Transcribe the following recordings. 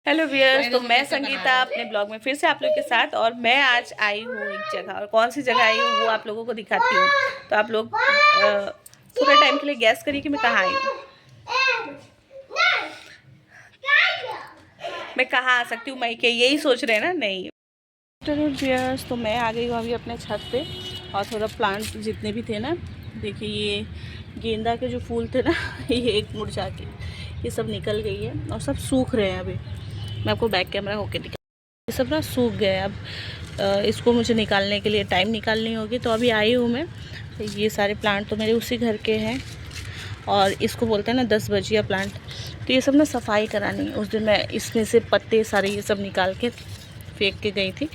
Hello viewers, तो मैं संगीता अपने ब्लॉग में फिर से आप लोग के साथ। और मैं आज आई हूँ एक जगह, और कौन सी जगह आई हूँ वो आप लोगों को दिखाती हूँ। तो आप लोग थोड़े टाइम के लिए गैस करिए कि मैं कहाँ आई हूँ, मैं कहाँ आ सकती हूँ। मैं के यही सोच रहे हैं ना? नहीं व्यूअर्स, तो मैं आ गई हूँ अभी अपने छत पे। और थोड़ा प्लांट जितने भी थे ना, देखिए ये गेंदा के जो फूल थे ना ये एक मुरझा के ये सब निकल गई है और सब सूख रहे हैं। अभी मैं आपको बैक कैमरा होके दिखा, ये सब ना सूख गए। अब इसको मुझे निकालने के लिए टाइम निकालनी होगी। तो अभी आई हूँ मैं। तो ये सारे प्लांट तो मेरे उसी घर के हैं, और इसको बोलते हैं ना 10 बजिया प्लांट। तो ये सब ना सफाई करानी है। उस दिन मैं इसमें से पत्ते सारे ये सब निकाल के फेंक के गई थी,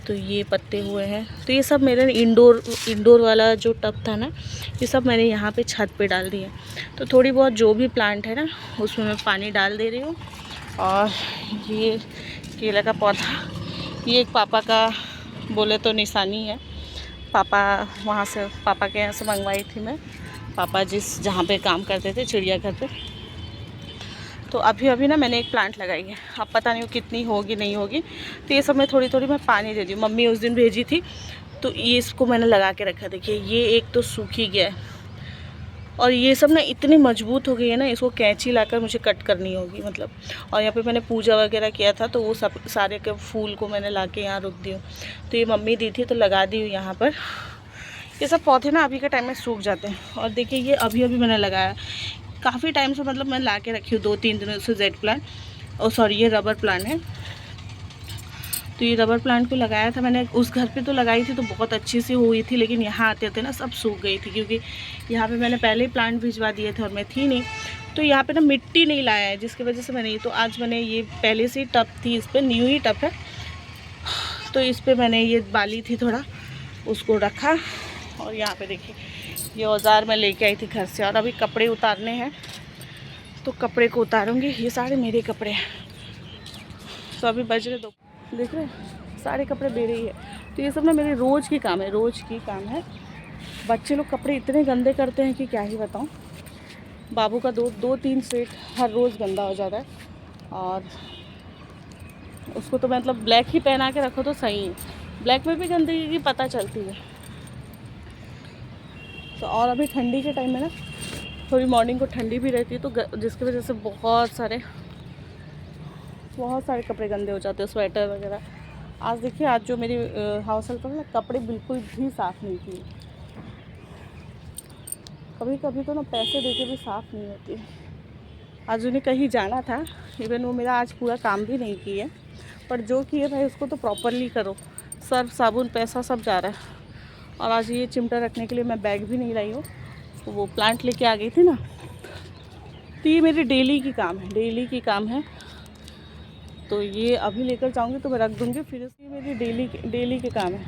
तो ये पत्ते हुए हैं। तो ये सब मेरे इंडोर वाला जो टब था ना, ये सब मैंने यहाँ पे छत पे डाल दिए। तो थोड़ी बहुत जो भी प्लांट है ना उसमें मैं पानी डाल दे रही हूँ। और ये केला का पौधा, ये एक पापा का बोले तो निशानी है। पापा वहाँ से, पापा के यहाँ से मंगवाई थी मैं। पापा जहाँ पे काम करते थे, चिड़ियाघर पे। तो अभी ना मैंने एक प्लांट लगाई है। अब पता नहीं वो कितनी होगी नहीं होगी। तो ये सब मैं थोड़ी थोड़ी मैं पानी दे दी हूँ। मम्मी उस दिन भेजी थी, तो ये इसको मैंने लगा के रखा। देखिए ये एक तो सूख ही गया है, और ये सब ना इतनी मजबूत हो गई है ना, इसको कैंची लाकर मुझे कट करनी होगी मतलब। और यहाँ पे मैंने पूजा वगैरह किया था, तो वो सब सारे के फूल को मैंने ला के यहाँ रुक दी हूँ। तो ये मम्मी दी थी तो लगा दी हूँ यहाँ पर। ये सब पौधे ना अभी के टाइम में सूख जाते हैं। और देखिए ये अभी मैंने लगाया काफ़ी टाइम से, मतलब मैं ला के रखी हूँ 2-3 दिनों से जेड प्लांट। और सॉरी, ये रबर प्लांट है। तो ये रबर प्लांट को लगाया था मैंने, उस घर पे तो लगाई थी तो बहुत अच्छी सी हुई थी, लेकिन यहाँ आते थे ना सब सूख गई थी, क्योंकि यहाँ पे मैंने पहले ही प्लांट भिजवा दिए थे और मैं थी नहीं। तो यहाँ पे ना मिट्टी नहीं लाया है, जिसकी वजह से मैंने तो आज मैंने ये पहले से ही टब थी, इस पर न्यू ही टब है, तो इस पर मैंने ये बाली थी थोड़ा, उसको रखा। और यहाँ पे देखिए ये औजार मैं लेके आई थी घर से। और अभी कपड़े उतारने हैं, तो कपड़े को उतारूँगी। ये सारे मेरे कपड़े हैं। तो अभी बज रहे 2, देख रहे हैं सारे कपड़े मेरे ही है। तो ये सब ना मेरे रोज़ की काम है, रोज़ की काम है। बच्चे लोग कपड़े इतने गंदे करते हैं कि क्या ही बताऊँ। बाबू का 2-3 सेट हर रोज़ गंदा हो जाता है, और उसको तो मतलब ब्लैक ही पहना के रखो तो सही है। ब्लैक में भी गंदगी की पता चलती है। तो और अभी ठंडी के टाइम में ना थोड़ी मॉर्निंग को ठंडी भी रहती है, तो जिसकी वजह से बहुत सारे कपड़े गंदे हो जाते हैं, स्वेटर वगैरह। आज देखिए, आज जो मेरी हाउस हेल्पर ना कपड़े बिल्कुल भी साफ़ नहीं किए। कभी कभी तो ना पैसे देके भी साफ़ नहीं होती। आज उन्हें कहीं जाना था, इवन वो मेरा आज पूरा काम भी नहीं किए, पर जो किए भाई उसको तो प्रॉपरली करो। सर्फ साबुन पैसा सब जा रहा है। और आज ये चिमटा रखने के लिए मैं बैग भी नहीं लाई हूँ, तो वो प्लांट लेके आ गई थी ना। तो ये मेरी डेली की काम है, डेली की काम है। तो ये अभी लेकर जाऊंगी तो मैं रख दूंगी, फिर इसकी मेरी डेली के काम है।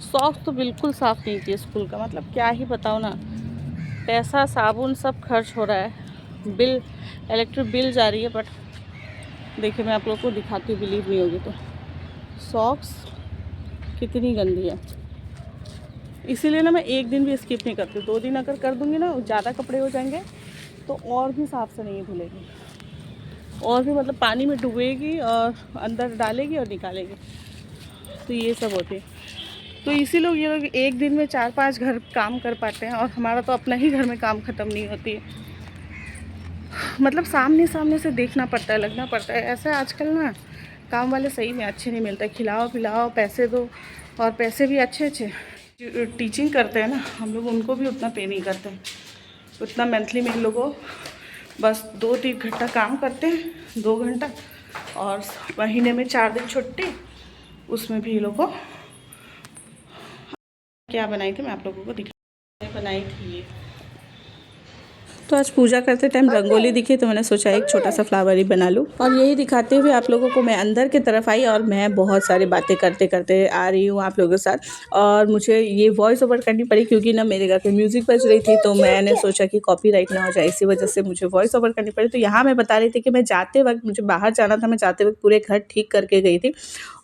सॉक्स तो बिल्कुल साफ़ नहीं किए स्कूल का, मतलब क्या ही बताओ ना। पैसा साबुन सब खर्च हो रहा है, बिल इलेक्ट्रिक बिल जा रही है। बट देखिए मैं आप लोगों को दिखाती हूँ, बिलीव नहीं होगी तो सॉक्स कितनी गंदी है। इसीलिए ना मैं एक दिन भी स्किप नहीं करती। 2 दिन अगर कर दूँगी ना, ज़्यादा कपड़े हो जाएंगे तो और भी साफ़ से नहीं धुलेगी, और भी मतलब पानी में डुबेगी और अंदर डालेगी और निकालेगी। तो ये सब होते हैं। तो इसी लोग ये लोग एक दिन में 4-5 घर काम कर पाते हैं, और हमारा तो अपना ही घर में काम ख़त्म नहीं होती है। मतलब सामने सामने से देखना पड़ता है, लगना पड़ता है। ऐसा आजकल ना काम वाले सही में अच्छे नहीं मिलते। खिलाओ पिलाओ, पैसे दो, और पैसे भी अच्छे अच्छे। टीचिंग करते हैं ना हम लोग, उनको भी उतना पे नहीं करते हैं। उतना मंथली में इन लोगों बस 2-3 घंटा काम करते हैं, 2 घंटा, और महीने में 4 दिन छुट्टी। उसमें भी ये लोग को क्या बनाई थी मैं आप लोगों को दिखा, बनाई थी ये। तो आज पूजा करते टाइम रंगोली दिखी, तो मैंने सोचा एक छोटा सा फ्लावर ही बना लूँ। और यही दिखाते हुए आप लोगों को मैं अंदर की तरफ आई, और मैं बहुत सारी बातें करते करते आ रही हूँ आप लोगों के साथ। और मुझे ये वॉइस ओवर करनी पड़ी, क्योंकि ना मेरे घर पे म्यूज़िक बज रही थी, तो मैंने सोचा कि कॉपीराइट ना हो जाए, इसी वजह से मुझे वॉइस ओवर करनी पड़ी। तो यहाँ मैं बता रही थी कि मैं जाते वक्त, मुझे बाहर जाना था, मैं जाते वक्त पूरे घर ठीक करके गई थी।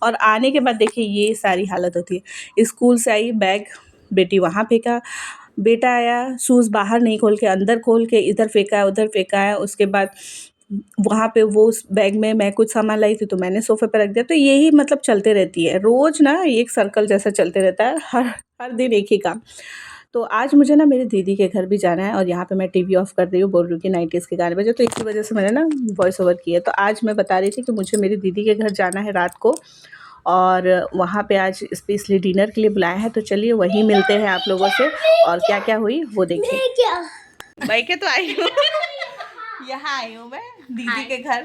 और आने के बाद देखिए ये सारी हालत होती है। स्कूल से आई, बैग बेटी वहाँ फेंका, बेटा आया, शूज़ बाहर नहीं खोल के अंदर खोल के इधर फेंका है उधर फेंका है। उसके बाद वहाँ पे वो उस बैग में मैं कुछ सामान लाई थी तो मैंने सोफ़े पे रख दिया। तो यही मतलब चलते रहती है, रोज़ ना एक सर्कल जैसा चलते रहता है, हर हर दिन एक ही काम। तो आज मुझे ना मेरी दीदी के घर भी जाना है और यहाँ पे मैं टीवी ऑफ़ कर रही हूँ, बोल रही हूँ कि 90s के गाने बजे, तो इसी वजह से मैंने ना वॉइस ओवर किया। तो आज मैं बता रही थी कि मुझे मेरी दीदी के घर जाना है रात को और वहाँ पे आज स्पेशली डिनर के लिए बुलाया है। तो चलिए वहीं मिलते हैं आप लोगों से और क्या-क्या हुई वो देखिए। भाई के तो आई हूँ यहाँ आई हूँ मैं दीदी के घर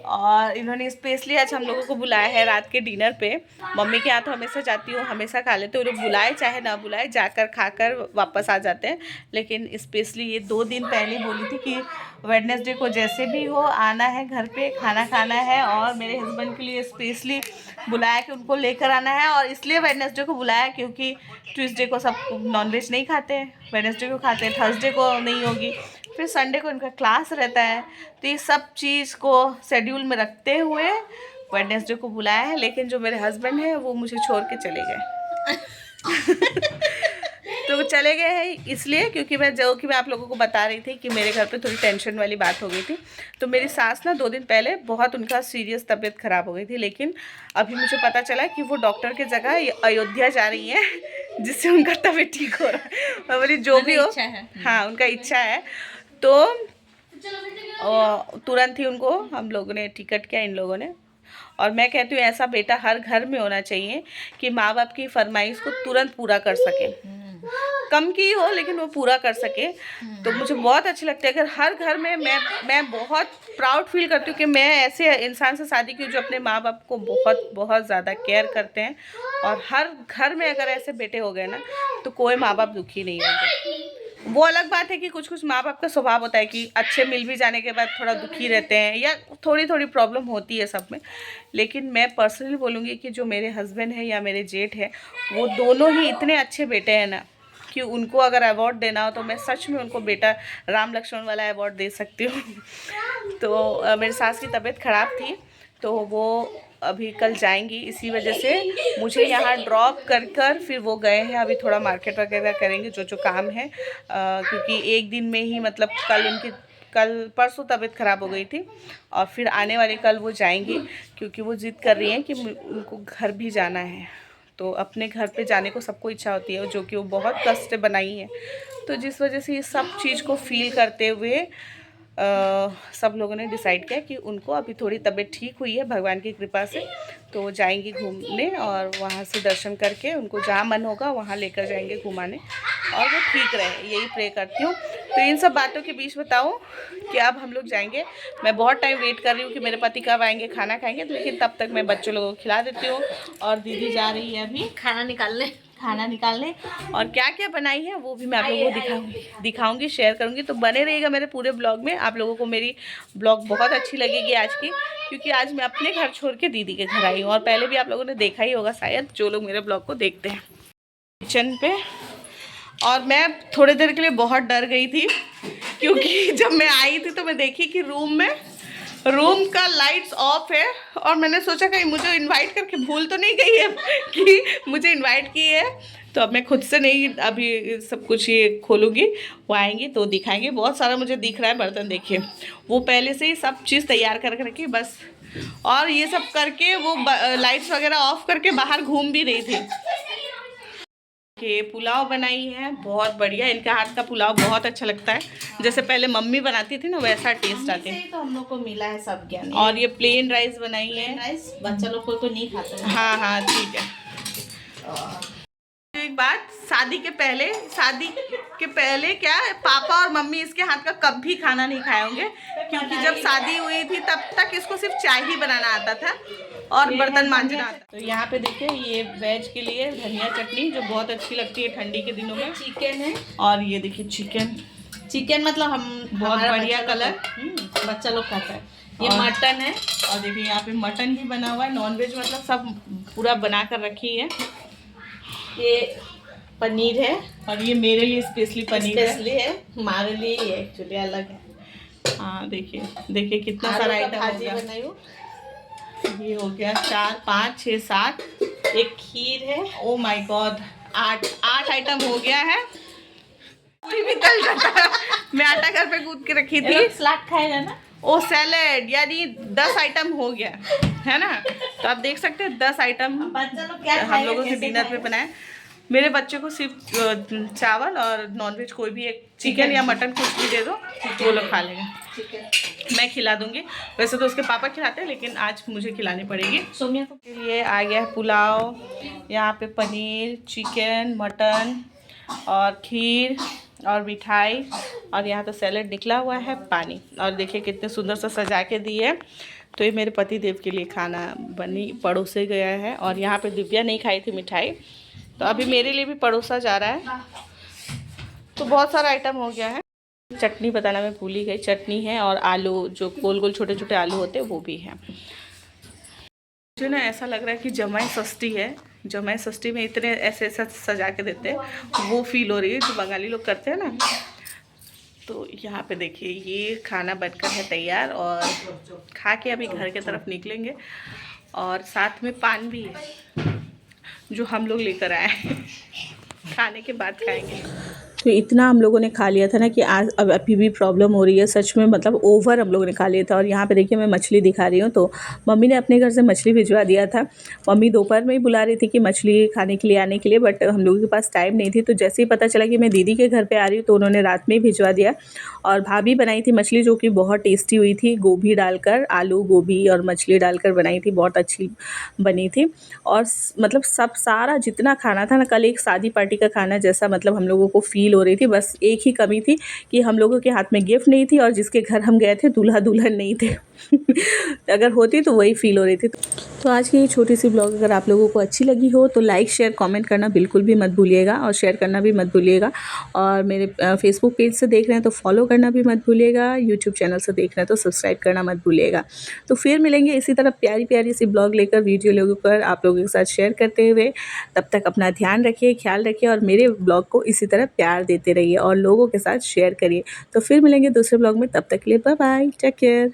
और इन्होंने स्पेशली आज हम लोगों को बुलाया है रात के डिनर पे। मम्मी के यहाँ तो हमेशा जाती हूँ, हमेशा खा लेते हैं, वो लोग बुलाए चाहे ना बुलाए जाकर खाकर वापस आ जाते हैं। लेकिन स्पेशली ये 2 दिन पहले बोली थी कि वेडनेसडे को जैसे भी हो आना है घर पे, खाना खाना है और मेरे हस्बैंड के लिए स्पेशली बुलाया कि उनको लेकर आना है। और इसलिए वेडनेसडे को बुलाया क्योंकि ट्यूसडे को सब नॉनवेज नहीं खाते हैं, वेडनेसडे को खाते हैं, थर्सडे को नहीं होगी, फिर संडे को इनका क्लास रहता है। तो ये सब चीज़ को शेड्यूल में रखते हुए वेडनेसडे को बुलाया है। लेकिन जो मेरे हस्बैंड हैं वो मुझे छोड़ के चले गए तो वो चले गए हैं इसलिए क्योंकि मैं आप लोगों को बता रही थी कि मेरे घर पे थोड़ी टेंशन वाली बात हो गई थी। तो मेरी सास ना 2 दिन पहले बहुत उनका सीरियस तबीयत ख़राब हो गई थी, लेकिन अभी मुझे पता चला कि वो डॉक्टर की जगह अयोध्या जा रही हैं जिससे उनका तबीयत ठीक हो रहा है। बोली जो भी हो, हाँ उनका इच्छा है। तो तुरंत ही उनको हम लोगों ने टिकट किया, इन लोगों ने। और मैं कहती हूँ ऐसा बेटा हर घर में होना चाहिए कि माँ बाप की फरमाइश को तुरंत पूरा कर सके, कम की हो लेकिन वो पूरा कर सके। तो मुझे बहुत अच्छी लगती है अगर हर घर में मैं बहुत प्राउड फील करती हूँ कि मैं ऐसे इंसान से शादी की जो अपने माँ बाप को बहुत बहुत ज़्यादा केयर करते हैं। और हर घर में अगर ऐसे बेटे हो गए ना तो कोई माँ बाप दुखी नहीं होंगे। वो अलग बात है कि कुछ कुछ माँ बाप का स्वभाव होता है कि अच्छे मिल भी जाने के बाद थोड़ा दुखी रहते हैं या थोड़ी थोड़ी प्रॉब्लम होती है सब में। लेकिन मैं पर्सनली बोलूँगी कि जो मेरे हस्बैंड है या मेरे जेठ है वो दोनों ही इतने अच्छे बेटे हैं ना कि उनको अगर अवार्ड देना हो तो मैं सच में उनको बेटा राम लक्ष्मण वाला अवार्ड दे सकती हूँ तो मेरी सास की तबीयत ख़राब थी तो वो अभी कल जाएंगी, इसी वजह से मुझे यहाँ ड्रॉप कर फिर वो गए हैं। अभी थोड़ा मार्केट वगैरह करेंगे जो काम है क्योंकि एक दिन में ही मतलब कल परसों तबीयत ख़राब हो गई थी और फिर आने वाले कल वो जाएंगी क्योंकि वो ज़िद कर रही हैं कि उनको घर भी जाना है। तो अपने घर पे जाने को सबको इच्छा होती है जो कि वो बहुत कष्ट से बनाई है। तो जिस वजह से ये सब चीज़ को फील करते हुए सब लोगों ने डिसाइड किया कि उनको अभी थोड़ी तबीयत ठीक हुई है भगवान की कृपा से, तो वो जाएंगी घूमने और वहाँ से दर्शन करके उनको जहाँ मन होगा वहाँ लेकर जाएंगे घुमाने और वो ठीक रहे, यही प्रे करती हूँ। तो इन सब बातों के बीच बताऊँ कि अब हम लोग जाएंगे। मैं बहुत टाइम वेट कर रही हूँ कि मेरे पति कब आएंगे खाना खाएंगे, लेकिन तब तक मैं बच्चों लोगों को खिला देती हूँ और दीदी जा रही है अभी खाना निकालने और क्या क्या बनाई है वो भी मैं आप लोगों को दिखाऊंगी शेयर करूंगी। तो बने रहिएगा मेरे पूरे ब्लॉग में। आप लोगों को मेरी ब्लॉग बहुत अच्छी लगेगी आज की, क्योंकि आज मैं अपने घर छोड़ के दीदी के घर आई हूँ और पहले भी आप लोगों ने देखा ही होगा शायद जो लोग मेरे ब्लॉग को देखते हैं। किचन पे और मैं थोड़ी देर के लिए बहुत डर गई थी क्योंकि जब मैं आई थी तो मैं देखी कि रूम का लाइट्स ऑफ है और मैंने सोचा कहीं मुझे इनवाइट करके भूल तो नहीं गई है कि मुझे इनवाइट की है। तो अब मैं खुद से नहीं अभी सब कुछ ये खोलूँगी, वो आएंगी तो दिखाएंगे। बहुत सारा मुझे दिख रहा है बर्तन, देखिए वो पहले से ही सब चीज़ तैयार करके रखी बस, और ये सब करके वो लाइट्स वगैरह ऑफ करके बाहर घूम भी रही थी। कि पुलाव बनाई है बहुत बढ़िया, इनका हाथ का पुलाव बहुत अच्छा लगता है, जैसे पहले मम्मी बनाती थी ना वैसा टेस्ट आते हैं। तो हम लोग को मिला है सब ज्ञान। और ये प्लेन राइस बनाई है, राइस बच्चा लोग को तो नहीं खाते। हाँ ठीक है। एक बात, शादी के पहले क्या पापा और मम्मी इसके हाथ का कभी खाना नहीं खाए होंगे, क्योंकि जब शादी हुई थी तब तक इसको सिर्फ चाय ही बनाना आता था और बर्तन मांजना आता। तो यहाँ पे देखिए ये वेज के लिए धनिया चटनी जो बहुत अच्छी लगती है ठंडी के दिनों में, चिकन है और ये देखिए चिकन मतलब हम बहुत बढ़िया कलर बच्चा लोग खाता है। ये मटन है और देखिए यहाँ पे मटन भी बना हुआ है, नॉनवेज मतलब सब पूरा बना कर रखी है। ये पनीर है और ये मेरे लिए स्पेशली पनीर है, हमारे लिए ये एक्चुअली अलग है। हाँ देखिए कितना सारा आइटम भाजी बनाई हूँ। ये हो गया 4 5 6 7, एक खीर है। ओ माय गॉड 8 आइटम हो गया है। पूरी भी तल जाता है। मैं आटा घर पे गूंद के रखी थी। सलाद खाएगा ना? ओ सैलेड, यानी 10 आइटम हो गया है ना। तो आप देख सकते हैं 10 आइटम बच्चा लोग क्या हम लोगों से कैसे डिनर पे बनाए। मेरे बच्चे को सिर्फ चावल और नॉनवेज कोई भी एक चिकन या मटन कुछ भी दे दो वो लोग खा लेंगे। चिकन मैं खिला दूंगी, वैसे तो उसके पापा खिलाते हैं लेकिन आज मुझे खिलानी पड़ेगी। सोमिया को के लिए आ गया है पुलाव, यहाँ पे पनीर, चिकन, मटन और खीर और मिठाई, और यहाँ तो सैलेड निकला हुआ है, पानी। और देखिए कितने सुंदर सा सजा के दिए है। तो ये मेरे पति देव के लिए खाना बनी परोसे गया है। और यहाँ पे दिव्या नहीं खाई थी मिठाई, तो अभी मेरे लिए भी परोसा जा रहा है। तो बहुत सारा आइटम हो गया है। चटनी बताना मैं भूल ही गई, चटनी है और आलू जो गोल गोल छोटे छोटे आलू होते हैं वो भी है। मुझे ना ऐसा लग रहा है कि जमाई सस्ती है, जमाई सस्ती में इतने ऐसे ऐसा सजा के देते हैं, वो फील हो रही है जो बंगाली लोग करते हैं ना। तो यहाँ पे देखिए ये खाना बनकर है तैयार और खा के अभी घर की तरफ निकलेंगे। और साथ में पान भी है जो हम लोग लेकर आए हैं, खाने के बाद खाएंगे। तो इतना हम लोगों ने खा लिया था ना कि आज अब अभी भी प्रॉब्लम हो रही है सच में, मतलब ओवर हम लोगों ने खा लिया था। और यहाँ पे देखिए मैं मछली दिखा रही हूँ, तो मम्मी ने अपने घर से मछली भिजवा दिया था। मम्मी दोपहर में ही बुला रही थी कि मछली खाने के लिए आने के लिए, बट हम लोगों के पास टाइम नहीं थी। तो जैसे ही पता चला कि मैं दीदी के घर पर आ रही हूँ तो उन्होंने रात में ही भिजवा दिया। और भाभी बनाई थी मछली जो कि बहुत टेस्टी हुई थी, गोभी डालकर, आलू गोभी और मछली डालकर बनाई थी, बहुत अच्छी बनी थी। और मतलब सब सारा जितना खाना था ना, कल एक शादी पार्टी का खाना जैसा मतलब हम लोगों को फील हो रही थी। बस एक ही कमी थी कि हम लोगों के हाथ में गिफ्ट नहीं थी और जिसके घर हम गए थे दूल्हा दुल्हन नहीं थे। अगर होती तो वही फील हो रही थी। तो आज की ये छोटी सी ब्लॉग अगर आप लोगों को अच्छी लगी हो तो लाइक शेयर कमेंट करना बिल्कुल भी मत भूलिएगा, और शेयर करना भी मत भूलिएगा। और मेरे फेसबुक पेज से देख रहे हैं तो फॉलो करना भी मत भूलिएगा, यूट्यूब चैनल से देख रहे हैं तो सब्सक्राइब करना मत भूलिएगा। तो फिर मिलेंगे इसी तरह प्यारी प्यारी सी ब्लॉग लेकर, वीडियो लेकर आप लोगों के साथ शेयर करते हुए। तब तक अपना ध्यान रखिए, ख्याल रखिए और मेरे ब्लॉग को इसी तरह प्यार देते रहिए और लोगों के साथ शेयर करिए। तो फिर मिलेंगे दूसरे ब्लॉग में, तब तक के लिए बाय बाय, टेक केयर।